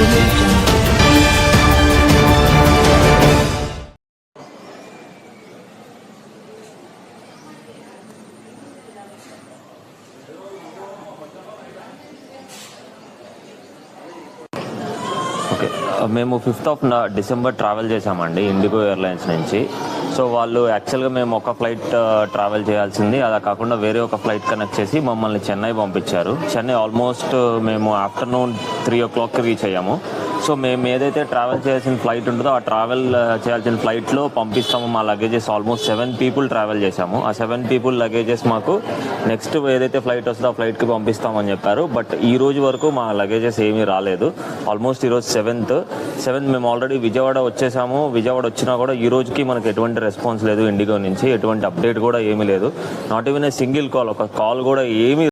Okay, మేము 5th December travel చేసామండి IndiGo airlines నుంచి. సో వాళ్ళు యాక్చువల్గా మేము ఒక ఫ్లైట్ ట్రావెల్ చేయాల్సింది, అలా కాకుండా వేరే ఒక ఫ్లైట్ కనెక్ట్ చేసి మమ్మల్ని చెన్నై పంపించారు. చెన్నై ఆల్మోస్ట్ మేము ఆఫ్టర్నూన్ 3 o'clock రీచ్ అయ్యాము. సో మేము ఏదైతే ట్రావెల్ చేయాల్సిన ఫ్లైట్ ఉంటుందో ఆ ట్రావెల్ చేయాల్సిన ఫ్లైట్లో పంపిస్తాము. మా లగేజెస్ ఆల్మోస్ట్ 7 people ట్రావెల్ చేశాము. ఆ 7 people లగేజెస్ మాకు నెక్స్ట్ ఏదైతే ఫ్లైట్ వస్తుందో ఆ ఫ్లైట్కి పంపిస్తామని చెప్పారు. బట్ ఈ రోజు వరకు మా లగేజెస్ ఏమీ రాలేదు. ఆల్మోస్ట్ ఈరోజు 7th మేము ఆల్రెడీ విజయవాడ వచ్చేసాము. విజయవాడ వచ్చినా కూడా ఈ రోజుకి మనకు ఎటువంటి రెస్పాన్స్ లేదు ఇండిగో నుంచి, ఎటువంటి అప్డేట్ కూడా ఏమీ లేదు. Not even a single call, ఒక కాల్ కూడా ఏమీ